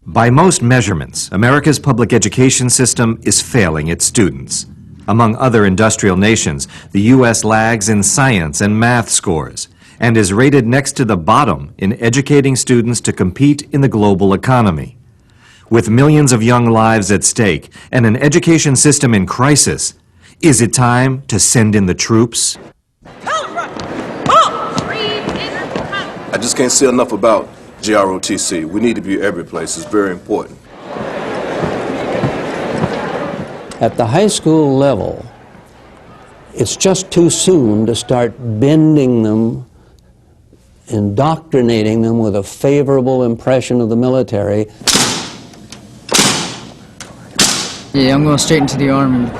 By most measurements, America's public education system is failing its students. Among other industrial nations, the U.S. lags in science and math scores and is rated next to the bottom in educating students to compete in the global economy. With millions of young lives at stake and an education system in crisis, is it time to send in the troops? I just can't say enough about JROTC. We need to be every place. It's very important. At the high school level, it's just too soon to start bending them, indoctrinating them with a favorable impression of the military. Yeah, I'm going straight into the Army.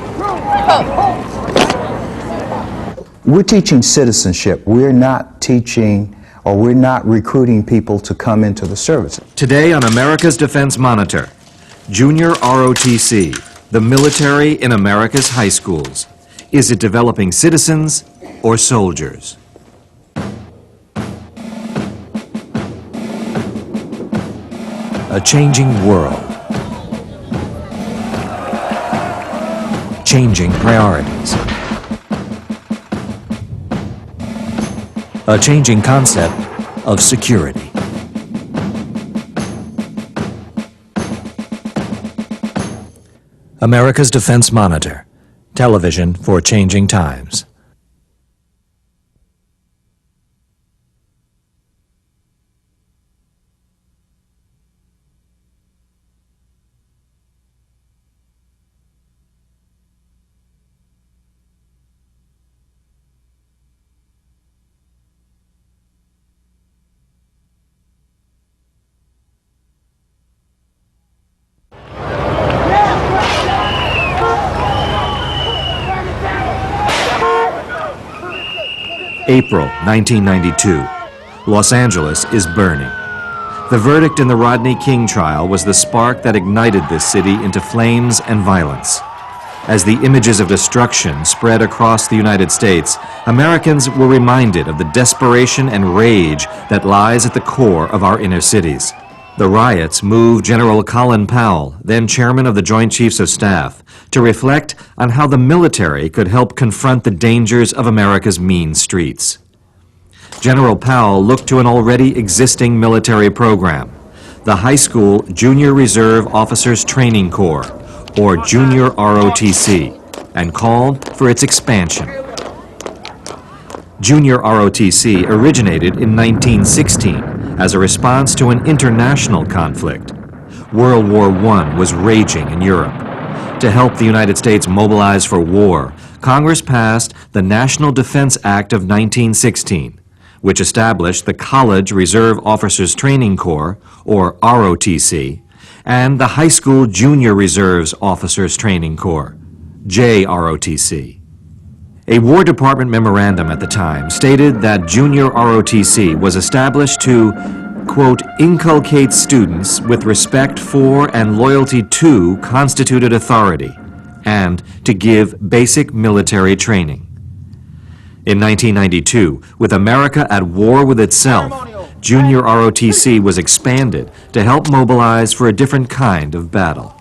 We're teaching citizenship. We're not teaching, or we're not recruiting people to come into the service. Today on America's Defense Monitor, Junior ROTC, the military in America's high schools. Is it developing citizens or soldiers? A changing world. Changing priorities. A changing concept of security. America's Defense Monitor, television for changing times. April 1992. Los Angeles is burning. The verdict in the Rodney King trial was the spark that ignited this city into flames and violence. As the images of destruction spread across the United States, Americans were reminded of the desperation and rage that lies at the core of our inner cities. The riots moved General Colin Powell, then chairman of the Joint Chiefs of Staff, to reflect on how the military could help confront the dangers of America's mean streets. General Powell looked to an already existing military program, the High School Junior Reserve Officers Training Corps, or Junior ROTC, and called for its expansion. Junior ROTC originated in 1916 as a response to an international conflict. World War I was raging in Europe. To help the United States mobilize for war, Congress passed the National Defense Act of 1916, which established the College Reserve Officers Training Corps, or ROTC, and the High School Junior Reserves Officers Training Corps, JROTC. A War Department memorandum at the time stated that Junior ROTC was established to, quote, inculcate students with respect for and loyalty to constituted authority, and to give basic military training. In 1992, with America at war with itself, Junior ROTC was expanded to help mobilize for a different kind of battle.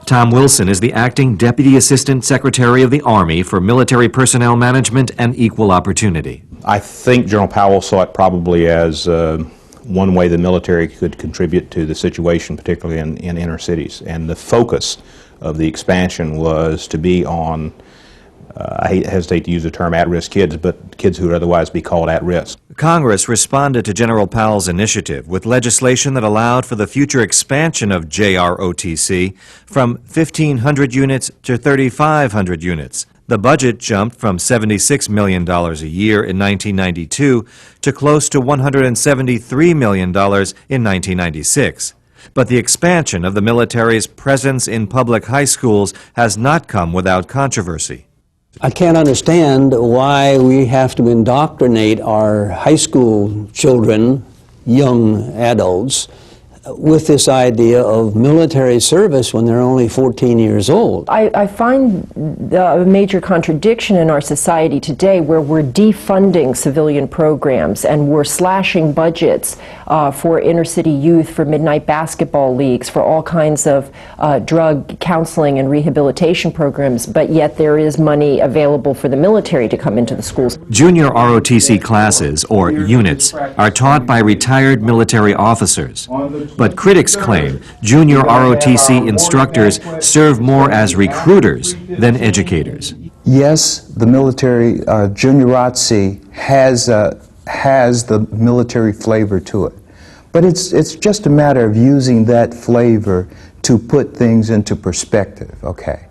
Tom Wilson is the acting Deputy Assistant Secretary of the Army for Military Personnel Management and Equal Opportunity. I think General Powell saw it probably as one way the military could contribute to the situation, particularly in inner cities. And the focus of the expansion was to be on, I hesitate to use the term at-risk kids, but kids who would otherwise be called at risk. Congress responded to General Powell's initiative with legislation that allowed for the future expansion of JROTC from 1,500 units to 3,500 units. The budget jumped from $76 million a year in 1992 to close to $173 million in 1996. But the expansion of the military's presence in public high schools has not come without controversy. I can't understand why we have to indoctrinate our high school children, young adults, with this idea of military service when they're only 14 years old. I find a major contradiction in our society today where we're defunding civilian programs and we're slashing budgets for inner city youth, for midnight basketball leagues, for all kinds of drug counseling and rehabilitation programs, but yet there is money available for the military to come into the schools. Junior ROTC classes, or units, are taught by retired military officers. But critics claim junior ROTC instructors serve more as recruiters than educators. Yes, the military, junior ROTC has the military flavor to it. But it's just a matter of using that flavor to put things into perspective, okay?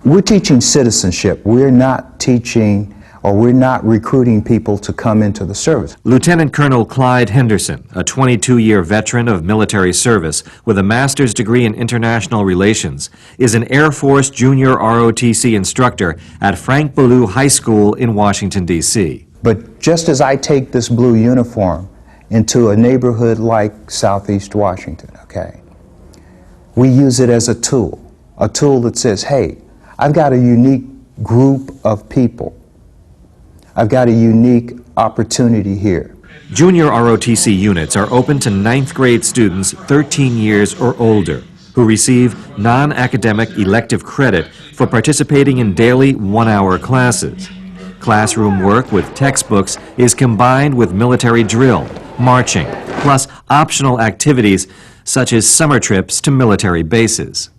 We're teaching citizenship. We're not teaching, or we're not recruiting people to come into the service. Lieutenant Colonel Clyde Henderson, a 22-year veteran of military service with a master's degree in international relations, is an Air Force junior ROTC instructor at Frank Ballou High School in Washington, D.C. But just as I take this blue uniform into a neighborhood like Southeast Washington, okay, we use it as a tool that says, hey, I've got a unique group of people. I've got a unique opportunity here. Junior ROTC units are open to 9th grade students 13 years or older who receive non-academic elective credit for participating in daily one-hour classes. Classroom work with textbooks is combined with military drill, marching, plus optional activities such as summer trips to military bases.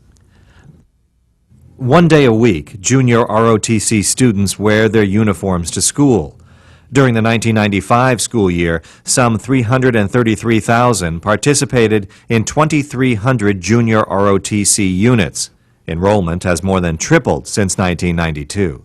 One day a week, junior ROTC students wear their uniforms to school. During the 1995 school year, some 333,000 participated in 2,300 junior ROTC units. Enrollment has more than tripled since 1992.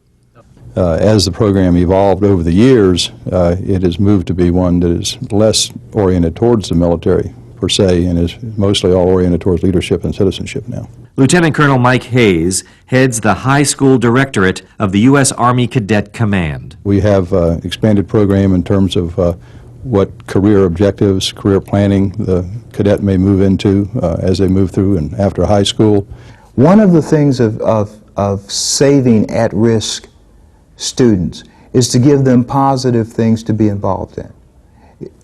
As the program evolved over the years, it has moved to be one that is less oriented towards the military per se, and is mostly all oriented towards leadership and citizenship now. Lieutenant Colonel Mike Hayes heads the High School Directorate of the U.S. Army Cadet Command. We have expanded program in terms of what career objectives, career planning the cadet may move into as they move through and after high school. One of the things of saving at-risk students is to give them positive things to be involved in.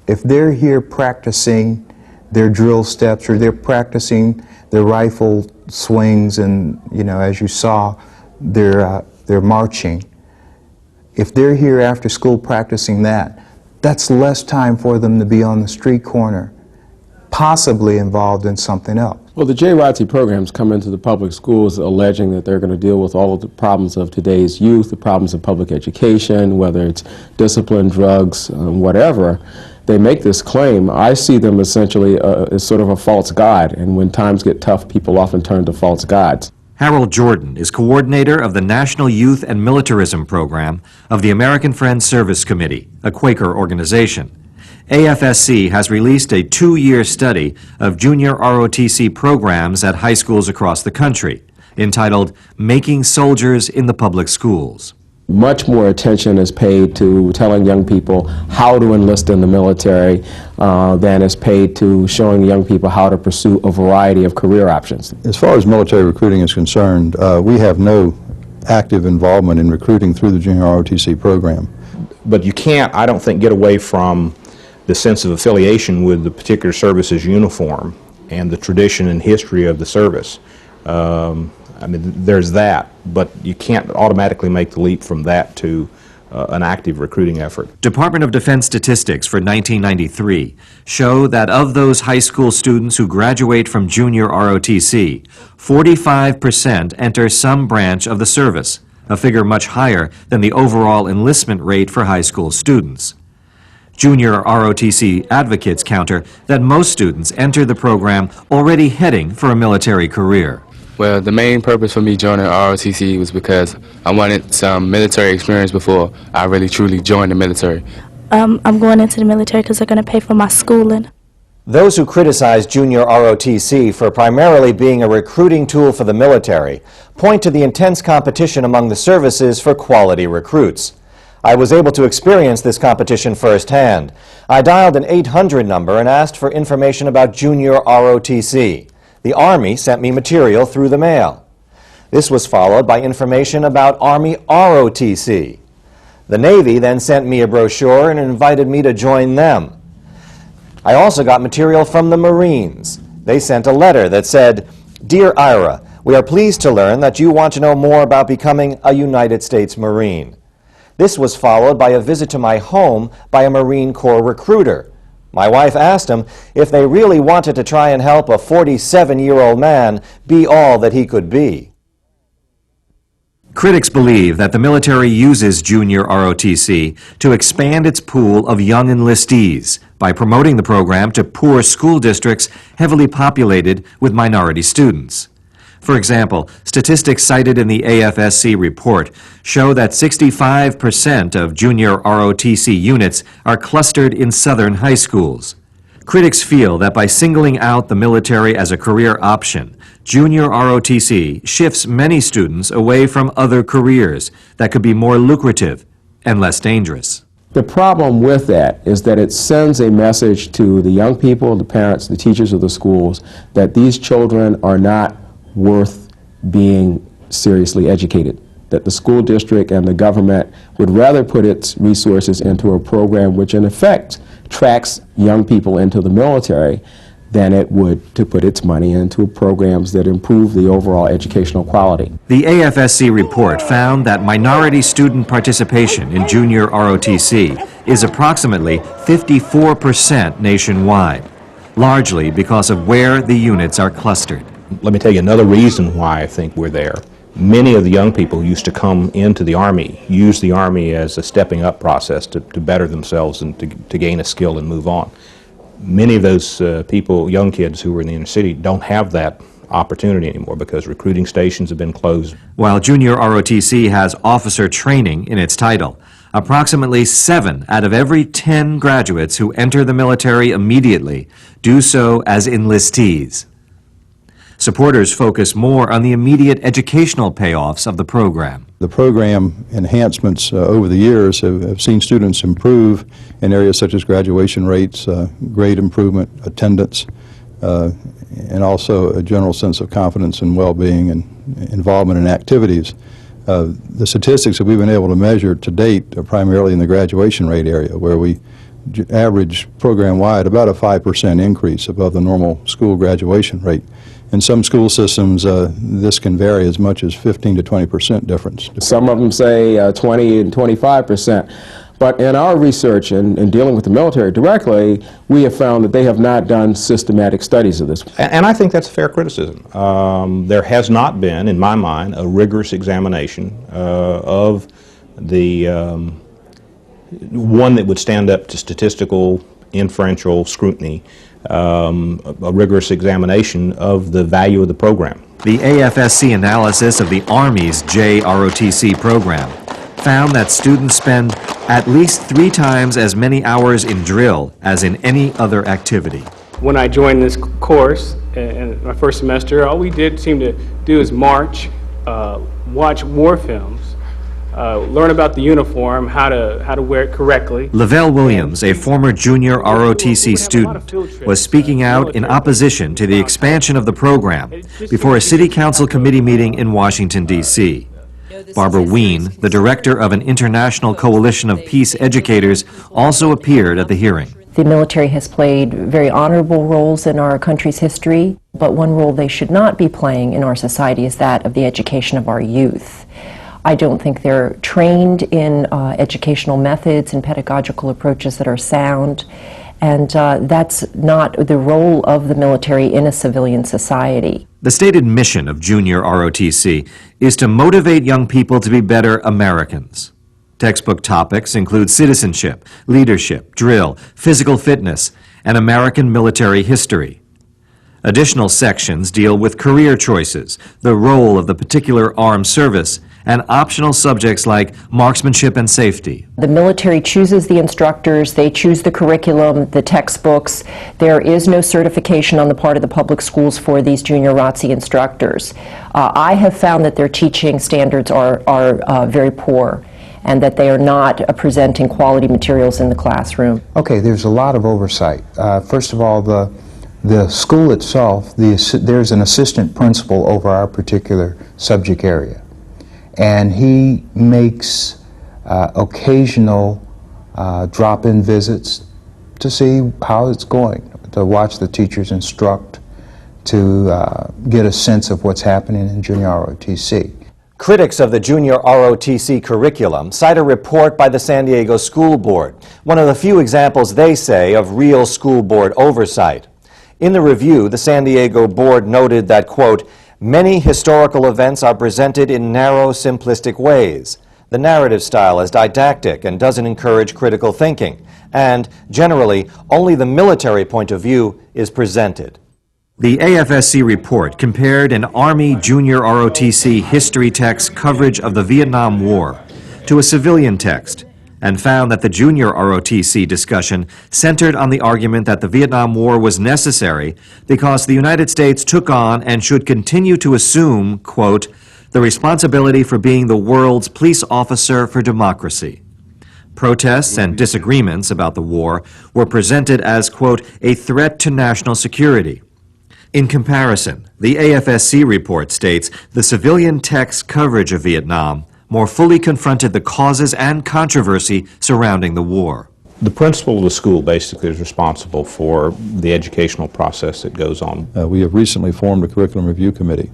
If they're here practicing their drill steps, or they're practicing their rifle swings, and, you know, as you saw, they're marching. If they're here after school practicing that, that's less time for them to be on the street corner, possibly involved in something else. Well, the JROTC programs come into the public schools alleging that they're going to deal with all of the problems of today's youth, the problems of public education, whether it's discipline, drugs, whatever. They make this claim. I see them essentially as sort of a false god, and when times get tough, people often turn to false gods. Harold Jordan is coordinator of the National Youth and Militarism Program of the American Friends Service Committee, a Quaker organization. AFSC has released a 2-year study of junior ROTC programs at high schools across the country, entitled Making Soldiers in the Public Schools. Much more attention is paid to telling young people how to enlist in the military than is paid to showing young people how to pursue a variety of career options. As far as military recruiting is concerned, we have no active involvement in recruiting through the junior ROTC program. But you can't, I don't think, get away from the sense of affiliation with the particular service's uniform and the tradition and history of the service. I mean, there's that, but you can't automatically make the leap from that to an active recruiting effort. Department of Defense statistics for 1993 show that of those high school students who graduate from junior ROTC, 45% enter some branch of the service, a figure much higher than the overall enlistment rate for high school students. Junior ROTC advocates counter that most students enter the program already heading for a military career. Well, the main purpose for me joining ROTC was because I wanted some military experience before I really truly joined the military. I'm going into the military because they're going to pay for my schooling. Those who criticize junior ROTC for primarily being a recruiting tool for the military point to the intense competition among the services for quality recruits. I was able to experience this competition firsthand. I dialed an 800 number and asked for information about junior ROTC. The Army sent me material through the mail. This was followed by information about Army ROTC. The Navy then sent me a brochure and invited me to join them. I also got material from the Marines. They sent a letter that said, "Dear Ira, we are pleased to learn that you want to know more about becoming a United States Marine." This was followed by a visit to my home by a Marine Corps recruiter. My wife asked him if they really wanted to try and help a 47-year-old man be all that he could be. Critics believe that the military uses junior ROTC to expand its pool of young enlistees by promoting the program to poor school districts heavily populated with minority students. For example, statistics cited in the AFSC report show that 65% of junior ROTC units are clustered in southern high schools. Critics feel that by singling out the military as a career option, junior ROTC shifts many students away from other careers that could be more lucrative and less dangerous. The problem with that is that it sends a message to the young people, the parents, the teachers of the schools, that these children are not worth being seriously educated, that the school district and the government would rather put its resources into a program which in effect tracks young people into the military than it would to put its money into programs that improve the overall educational quality. The AFSC report found that minority student participation in junior ROTC is approximately 54% nationwide, largely because of where the units are clustered. Let me tell you another reason why I think we're there. Many of the young people who used to come into the Army use the Army as a stepping up process to better themselves and to gain a skill and move on. Many of those people, young kids who were in the inner city, don't have that opportunity anymore because recruiting stations have been closed. While junior ROTC has officer training in its title, approximately 7 out of every 10 graduates who enter the military immediately do so as enlistees. Supporters focus more on the immediate educational payoffs of the program. The program enhancements over the years have seen students improve in areas such as graduation rates, grade improvement, attendance, and also a general sense of confidence and well-being and involvement in activities. The statistics that we've been able to measure to date are primarily in the graduation rate area, where we average program-wide about a 5% increase above the normal school graduation rate. In some school systems, this can vary as much as 15 to 20% difference. Some of them say 20 and 25%. But in our research and dealing with the military directly, we have found that they have not done systematic studies of this. And I think that's a fair criticism. There has not been, in my mind, a rigorous examination of the one that would stand up to statistical, inferential scrutiny, a rigorous examination of the value of the program. The AFSC analysis of the Army's JROTC program found that students spend at least 3 times as many hours in drill as in any other activity. When I joined this course in my first semester, all we did seem to do is march, watch war films, learn about the uniform, how to wear it correctly. Lavelle Williams, a former junior ROTC student, was speaking out in opposition to the expansion of the program before a city council committee meeting in Washington, D.C. Barbara Ween, the director of an international coalition of peace educators, also appeared at the hearing. The military has played very honorable roles in our country's history, but one role they should not be playing in our society is that of the education of our youth. I don't think they're trained in educational methods and pedagogical approaches that are sound, and that's not the role of the military in a civilian society. The stated mission of junior ROTC is to motivate young people to be better Americans. Textbook topics include citizenship, leadership, drill, physical fitness, and American military history. Additional sections deal with career choices, the role of the particular armed service, and optional subjects like marksmanship and safety. The military chooses the instructors, they choose the curriculum, the textbooks. There is no certification on the part of the public schools for these junior ROTC instructors. I have found that their teaching standards are very poor. and that they are not presenting quality materials in the classroom? Okay, there's a lot of oversight. First of all, the school itself, there's an assistant principal over our particular subject area, and he makes occasional drop-in visits to see how it's going, to watch the teachers instruct, to get a sense of what's happening in junior ROTC. Critics of the junior ROTC curriculum cite a report by the San Diego School Board, one of the few examples they say of real school board oversight. In the review, the San Diego Board noted that, quote, many historical events are presented in narrow, simplistic ways. The narrative style is didactic and doesn't encourage critical thinking, and generally, only the military point of view is presented. The AFSC report compared an Army Junior ROTC history text coverage of the Vietnam War to a civilian text and found that the Junior ROTC discussion centered on the argument that the Vietnam War was necessary because the United States took on and should continue to assume, quote, the responsibility for being the world's police officer for democracy. Protests and disagreements about the war were presented as, quote, a threat to national security. In comparison, the AFSC report states the civilian text coverage of Vietnam more fully confronted the causes and controversy surrounding the war. The principal of the school basically is responsible for the educational process that goes on. We have recently formed a curriculum review committee,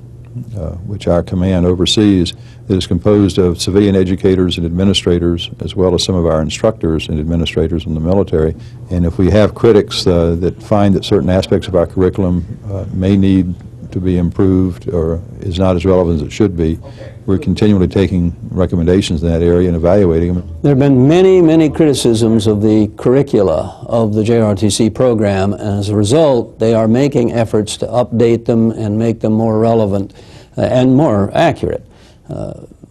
which our command oversees, that is composed of civilian educators and administrators, as well as some of our instructors and administrators in the military. And if we have critics that find that certain aspects of our curriculum may need to be improved or is not as relevant as it should be, we're continually taking recommendations in that area and evaluating them. There have been many, many criticisms of the curricula of the JROTC program, and as a result, they are making efforts to update them and make them more relevant and more accurate.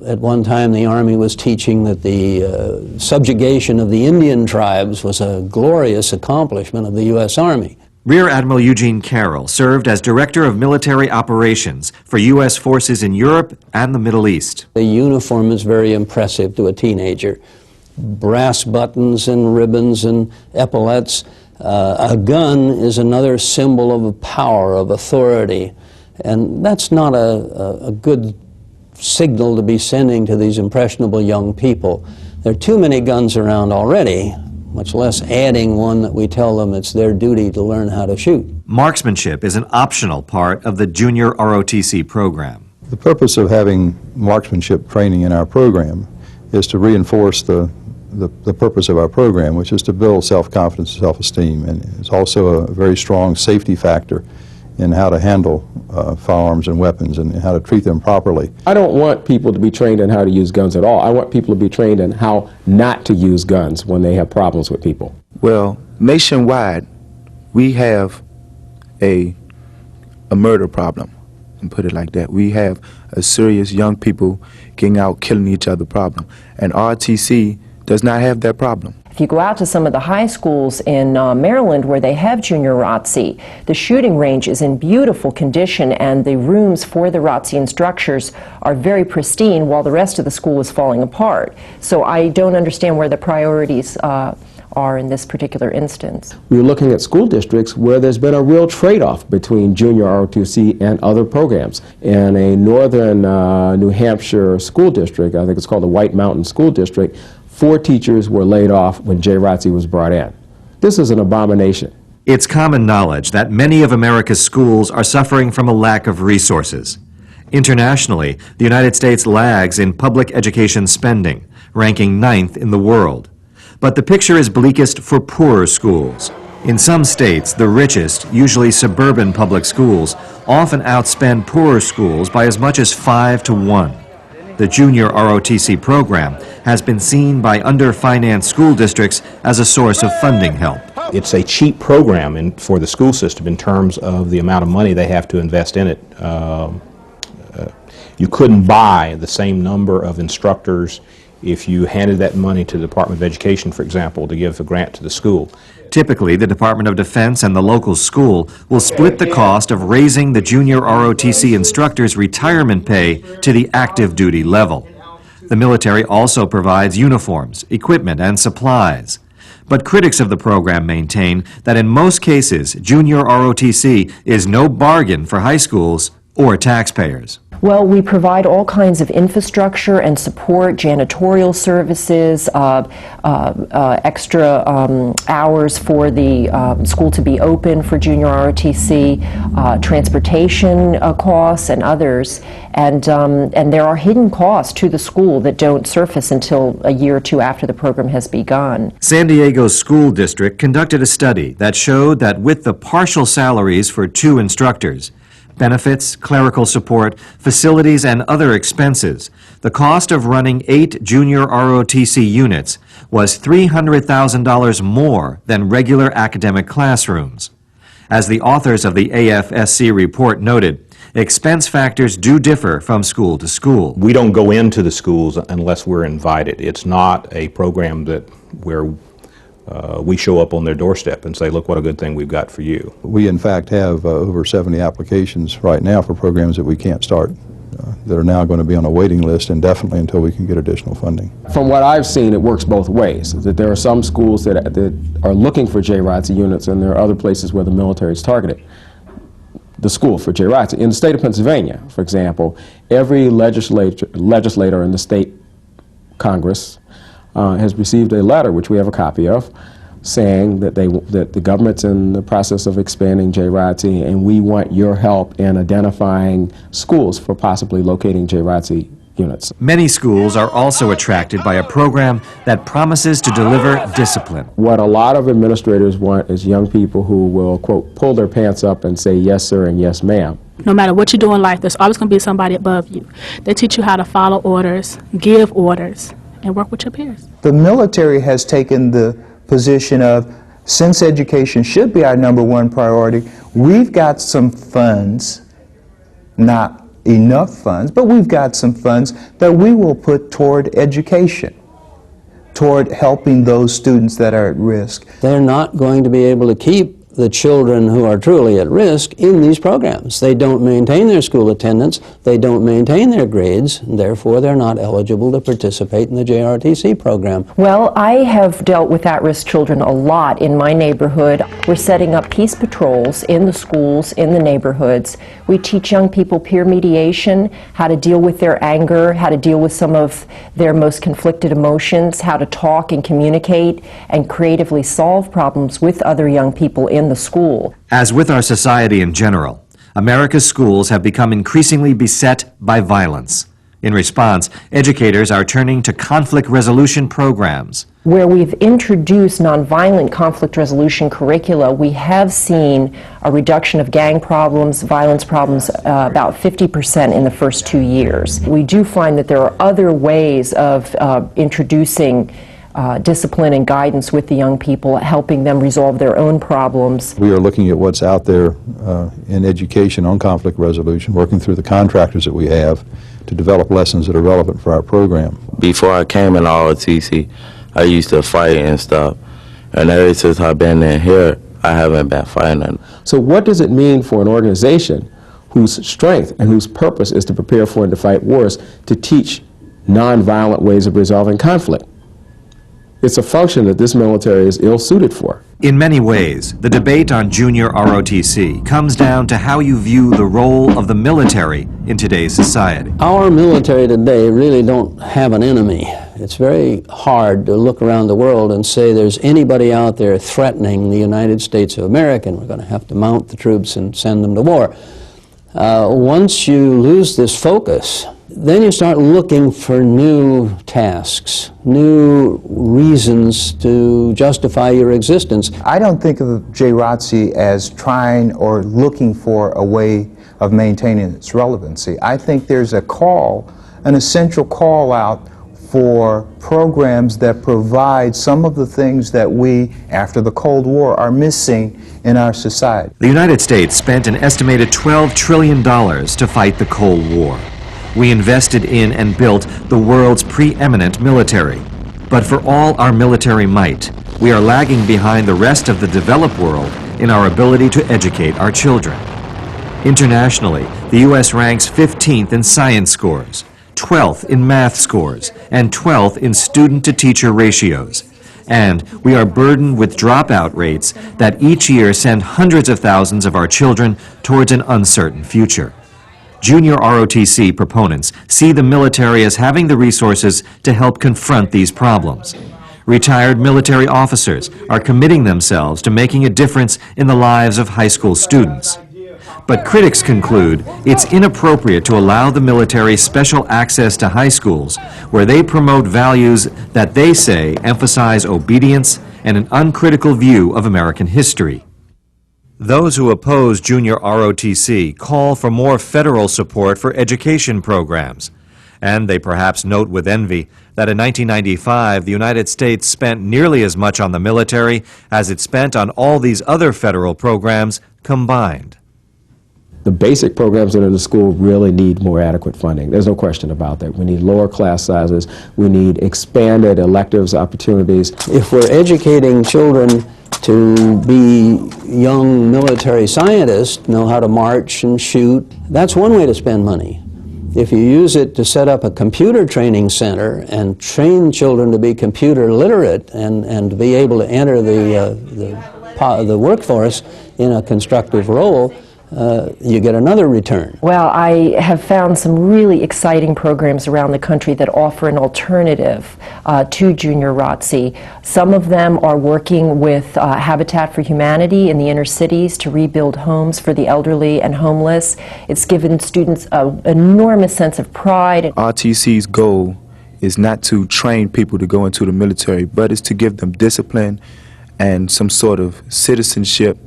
At one time, the Army was teaching that the subjugation of the Indian tribes was a glorious accomplishment of the U.S. Army. Rear Admiral Eugene Carroll served as Director of Military Operations for U.S. forces in Europe and the Middle East. The uniform is very impressive to a teenager. Brass buttons and ribbons and epaulets. A gun is another symbol of power, of authority, and that's not a good signal to be sending to these impressionable young people. There are too many guns around already, much less adding one that we tell them it's their duty to learn how to shoot. Marksmanship is an optional part of the junior ROTC program. The purpose of having marksmanship training in our program is to reinforce the purpose of our program, which is to build self-confidence and self-esteem, and it's also a very strong safety factor in how to handle firearms and weapons and how to treat them properly. I don't want people to be trained in how to use guns at all. I want people to be trained in how not to use guns when they have problems with people. Well, nationwide, we have a murder problem, and put it like that. We have a serious young people getting out, killing each other problem, and ROTC does not have that problem. If you go out to some of the high schools in Maryland where they have junior ROTC, the shooting range is in beautiful condition and the rooms for the ROTC instructors are very pristine while the rest of the school is falling apart. So I don't understand where the priorities are in this particular instance. We're looking at school districts where there's been a real trade-off between junior ROTC and other programs. In a northern New Hampshire school district, I think it's called the White Mountain School District, 4 teachers were laid off when JROTC was brought in. This is an abomination. It's common knowledge that many of America's schools are suffering from a lack of resources. Internationally, the United States lags in public education spending, ranking 9th in the world. But the picture is bleakest for poorer schools. In some states, the richest, usually suburban public schools, often outspend poorer schools by as much as 5 to 1. The junior ROTC program has been seen by under-financed school districts as a source of funding help. It's a cheap program for the school system in terms of the amount of money they have to invest in it. You couldn't buy the same number of instructors if you handed that money to the Department of Education, for example, to give a grant to the school. Typically, the Department of Defense and the local school will split the cost of raising the junior ROTC instructor's retirement pay to the active duty level. The military also provides uniforms, equipment, and supplies. But critics of the program maintain that in most cases, junior ROTC is no bargain for high schools or taxpayers. Well, we provide all kinds of infrastructure and support, janitorial services, extra hours for the school to be open for junior ROTC, transportation costs and others, and there are hidden costs to the school that don't surface until a year or two after the program has begun. San Diego's school district conducted a study that showed that with the partial salaries for 2 instructors, benefits, clerical support, facilities, and other expenses, the cost of running 8 junior ROTC units was $300,000 more than regular academic classrooms. As the authors of the AFSC report noted, expense factors do differ from school to school. We don't go into the schools unless we're invited. It's not a program where we show up on their doorstep and say, look what a good thing we've got for you. We in fact have over 70 applications right now for programs that we can't start, that are now going to be on a waiting list indefinitely until we can get additional funding. From what I've seen, it works both ways, that there are some schools that are looking for JROTC units, and there are other places where the military is targeted. The school for JROTC. In the state of Pennsylvania, for example, every legislator in the state Congress has received a letter, which we have a copy of, saying that the government's in the process of expanding JROTC, and we want your help in identifying schools for possibly locating JROTC units. Many schools are also attracted by a program that promises to deliver discipline. What a lot of administrators want is young people who will, quote, pull their pants up and say yes sir and yes ma'am. No matter what you do in life, there's always going to be somebody above you. They teach you how to follow orders, give orders, and work with your peers. The military has taken the position of, since education should be our #1 priority, we've got some funds, not enough funds, but we've got some funds that we will put toward education, toward helping those students that are at risk. They're not going to be able to keep the children who are truly at risk in these programs. They don't maintain their school attendance, they don't maintain their grades, and therefore they're not eligible to participate in the JROTC program. Well, I have dealt with at-risk children a lot in my neighborhood. We're setting up peace patrols in the schools, in the neighborhoods. We teach young people peer mediation, how to deal with their anger, how to deal with some of their most conflicted emotions, how to talk and communicate and creatively solve problems with other young people in the school. As with our society in general, America's schools have become increasingly beset by violence. In response, educators are turning to conflict resolution programs. Where we've introduced nonviolent conflict resolution curricula, we have seen a reduction of gang problems, violence problems, about 50% in the first 2 years. We do find that there are other ways of introducing discipline and guidance with the young people, helping them resolve their own problems. We are looking at what's out there in education on conflict resolution, working through the contractors that we have to develop lessons that are relevant for our program. Before I came in ROTC, I used to fight and stuff, and ever since I've been in here, I haven't been fighting. So what does it mean for an organization whose strength and whose purpose is to prepare for and to fight wars to teach nonviolent ways of resolving conflict? It's a function that this military is ill-suited for. In many ways, the debate on junior ROTC comes down to how you view the role of the military in today's society. Our military today really don't have an enemy. It's very hard to look around the world and say there's anybody out there threatening the United States of America, and we're going to have to mount the troops and send them to war. Once you lose this focus, then you start looking for new tasks, new reasons to justify your existence. I don't think of JROTC as trying or looking for a way of maintaining its relevancy. I think there's a call, an essential call out for programs that provide some of the things that we, after the Cold War, are missing in our society. The United States spent an estimated $12 trillion to fight the Cold War. We invested in and built the world's preeminent military. But for all our military might, we are lagging behind the rest of the developed world in our ability to educate our children. Internationally, the U.S. ranks 15th in science scores, 12th in math scores and 12th in student-to-teacher ratios. And we are burdened with dropout rates that each year send hundreds of thousands of our children towards an uncertain future. Junior ROTC proponents see the military as having the resources to help confront these problems. Retired military officers are committing themselves to making a difference in the lives of high school students. But critics conclude it's inappropriate to allow the military special access to high schools where they promote values that they say emphasize obedience and an uncritical view of American history. Those who oppose junior ROTC call for more federal support for education programs. And they perhaps note with envy that in 1995, the United States spent nearly as much on the military as it spent on all these other federal programs combined. The basic programs that are in the school really need more adequate funding. There's no question about that. We need lower class sizes. We need expanded electives opportunities. If we're educating children to be young military scientists, know how to march and shoot, that's one way to spend money. If you use it to set up a computer training center and train children to be computer literate and to be able to enter the workforce in a constructive role, you get another return. Well, I have found some really exciting programs around the country that offer an alternative to junior ROTC. Some of them are working with Habitat for Humanity in the inner cities to rebuild homes for the elderly and homeless. It's given students an enormous sense of pride. RTC's goal is not to train people to go into the military, but it's to give them discipline and some sort of citizenship,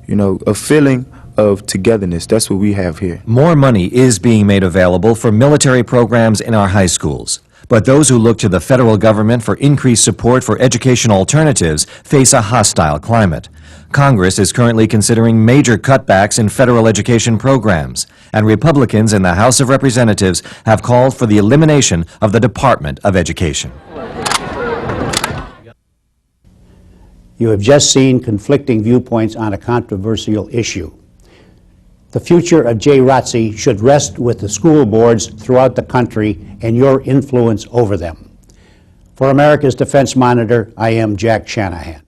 you know, a feeling of togetherness. That's what we have here. More money is being made available for military programs in our high schools. But those who look to the federal government for increased support for educational alternatives face a hostile climate. Congress is currently considering major cutbacks in federal education programs, and Republicans in the House of Representatives have called for the elimination of the Department of Education. You have just seen conflicting viewpoints on a controversial issue. The future of JROTC should rest with the school boards throughout the country and your influence over them. For America's Defense Monitor, I am Jack Shanahan.